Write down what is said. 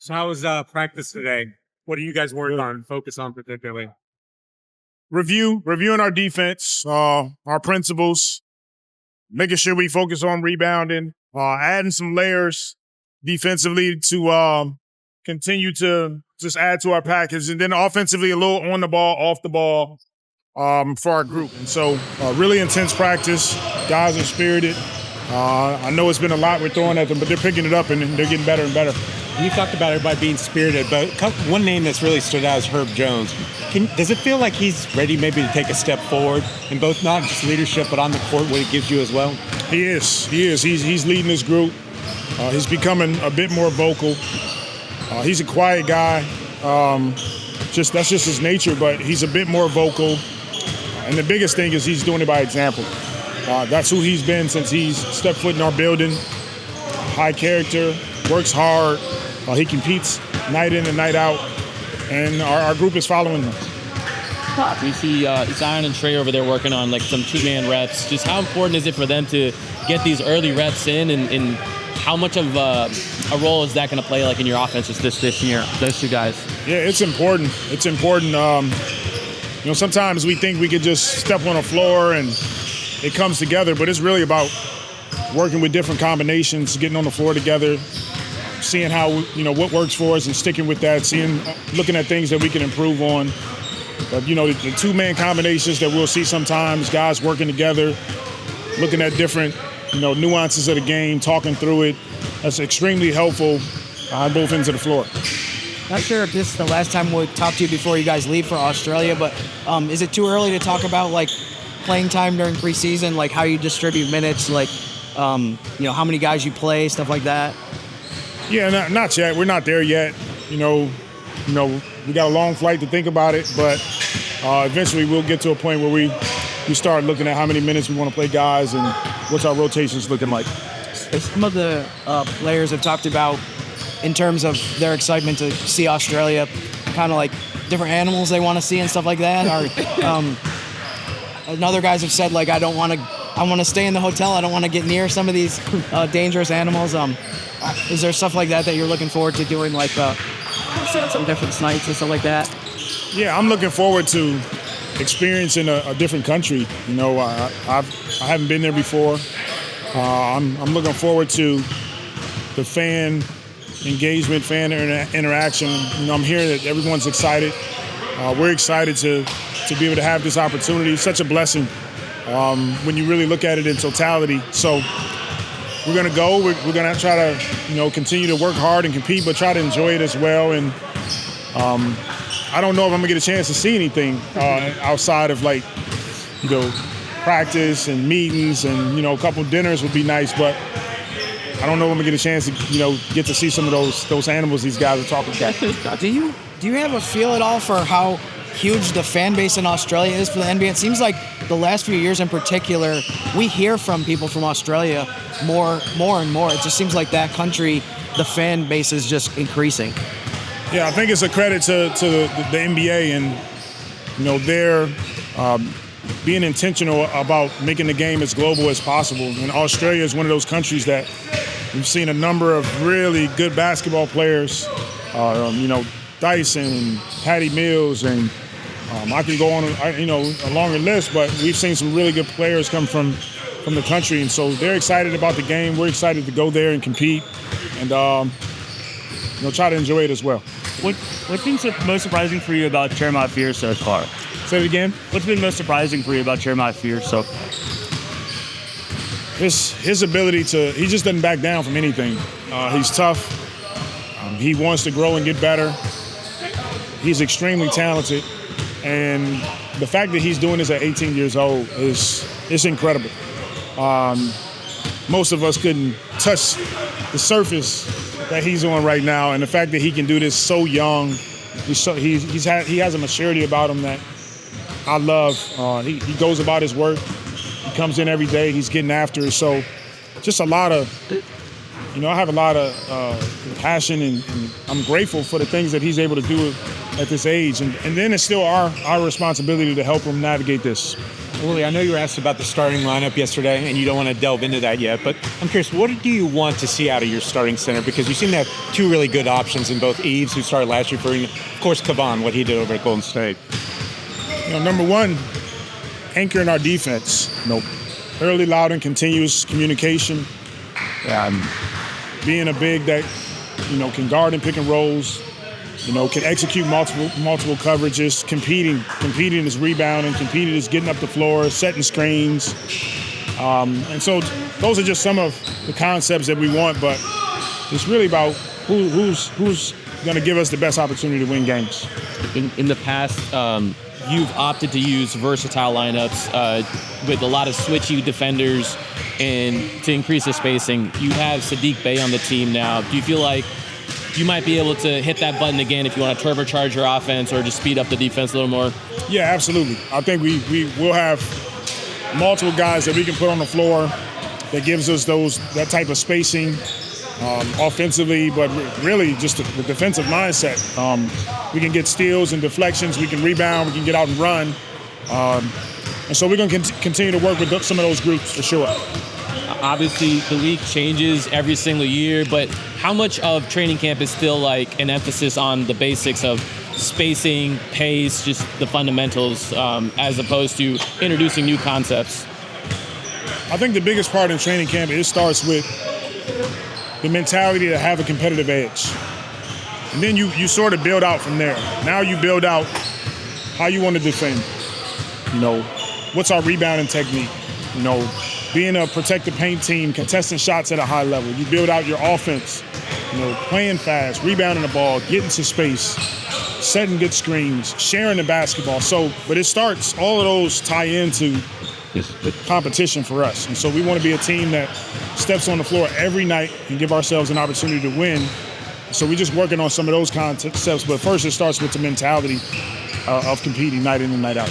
So how was practice today? What are you guys working on, focus on particularly? Reviewing our defense, our principles, making sure we focus on rebounding, adding some layers defensively to continue to just add to our package, and then offensively a little on the ball, off the ball for our group. And so really intense practice. Guys are spirited. I know it's been a lot we're throwing at them, but they're picking it up and they're getting better and better. You talked about everybody being spirited, but one name that's really stood out is Herb Jones. Does it feel like he's ready maybe to take a step forward in both not just leadership, but on the court, what it gives you as well? He is. He's leading this group. He's becoming a bit more vocal. He's a quiet guy. That's just his nature, but he's a bit more vocal. And the biggest thing is he's doing it by example. That's who he's been since he's stepped foot in our building. High character, works hard. He competes night in and night out, and our group is following him. We see Zion and Trey over there working on like some two-man reps. Just how important is it for them to get these early reps in, and how much of a role is that going to play like in your offense this year, those two guys? Yeah, it's important. It's important. Sometimes we think we could just step on a floor and it comes together, but it's really about working with different combinations, getting on the floor together, seeing how, what works for us and sticking with that, looking at things that we can improve on. But, the two-man combinations that we'll see sometimes, guys working together, looking at different, nuances of the game, talking through it, that's extremely helpful on both ends of the floor. Not sure if this is the last time we'll talk to you before you guys leave for Australia, but is it too early to talk about, like, playing time during preseason, like how you distribute minutes, like, how many guys you play, stuff like that? Yeah, not yet. We're not there yet. We got a long flight to think about it, but eventually we'll get to a point where we start looking at how many minutes we want to play guys and what's our rotations looking like. Some of the players have talked about, in terms of their excitement to see Australia, kind of like different animals they want to see and stuff like that. Or and other guys have said, like, I want to stay in the hotel. I don't want to get near some of these dangerous animals. Is there stuff like that you're looking forward to doing, like some different nights and stuff like that? Yeah, I'm looking forward to experiencing a different country. I haven't been there before. I'm looking forward to the fan engagement, fan interaction. I'm hearing that everyone's excited. We're excited to be able to have this opportunity. It's such a blessing when you really look at it in totality. So we're going to go. We're going to try to, continue to work hard and compete, but try to enjoy it as well. And I don't know if I'm going to get a chance to see anything outside of, like, practice and meetings and, a couple dinners would be nice, but I don't know if I'm going to get a chance to, get to see some of those animals these guys are talking about. Do you have a feel at all for how huge the fan base in Australia is for the NBA? It seems like the last few years in particular, we hear from people from Australia more and more. It just seems like that country, the fan base is just increasing. Yeah, I think it's a credit to the NBA and, they're being intentional about making the game as global as possible. And Australia is one of those countries that we've seen a number of really good basketball players, Dyson and Patty Mills, and I can go on, a longer list, but we've seen some really good players come from the country, and so they're excited about the game. We're excited to go there and compete, and try to enjoy it as well. What's been most surprising for you about Jeremiah Fear so far? Say it again. What's been most surprising for you about Jeremiah Fear so far? His ability he just doesn't back down from anything. He's tough. He wants to grow and get better. He's extremely talented, and the fact that he's doing this at 18 years old it's incredible. Most of us couldn't touch the surface that he's on right now, and the fact that he can do this so young, he has a maturity about him that I love. He goes about his work. He comes in every day. He's getting after it. So just a lot of, I have a lot of passion, and I'm grateful for the things that he's able to do at this age. And then it's still our responsibility to help him navigate this. Willie, I know you were asked about the starting lineup yesterday, and you don't want to delve into that yet, but I'm curious, what do you want to see out of your starting center? Because you seem to have two really good options in both Eves, who started last year, and of course, Kavan, what he did over at Golden State. Number one, anchoring our defense. Early, loud, and continuous communication. Being a big that, can guard and pick and rolls. Can execute multiple coverages, competing is rebounding, competing is getting up the floor, setting screens. And so those are just some of the concepts that we want, but it's really about who's going to give us the best opportunity to win games. In the past, you've opted to use versatile lineups with a lot of switchy defenders and to increase the spacing. You have Saddiq Bey on the team now. Do you feel like you might be able to hit that button again if you want to turbocharge your offense or just speed up the defense a little more? Yeah, absolutely. I think we will have multiple guys that we can put on the floor that gives us that type of spacing offensively, but really just the defensive mindset. We can get steals and deflections. We can rebound. We can get out and run. And so we're going to continue to work with some of those groups for sure. Obviously, the league changes every single year, but how much of training camp is still like an emphasis on the basics of spacing, pace, just the fundamentals, as opposed to introducing new concepts? I think the biggest part in training camp, it starts with the mentality to have a competitive edge. And then you sort of build out from there. Now you build out how you want to defend. What's our rebounding technique? Being a protect the paint team, contesting shots at a high level. You build out your offense, playing fast, rebounding the ball, getting to space, setting good screens, sharing the basketball. But it starts, all of those tie into the competition for us. And so we want to be a team that steps on the floor every night and give ourselves an opportunity to win. So we're just working on some of those concepts. But first, it starts with the mentality of competing night in and night out.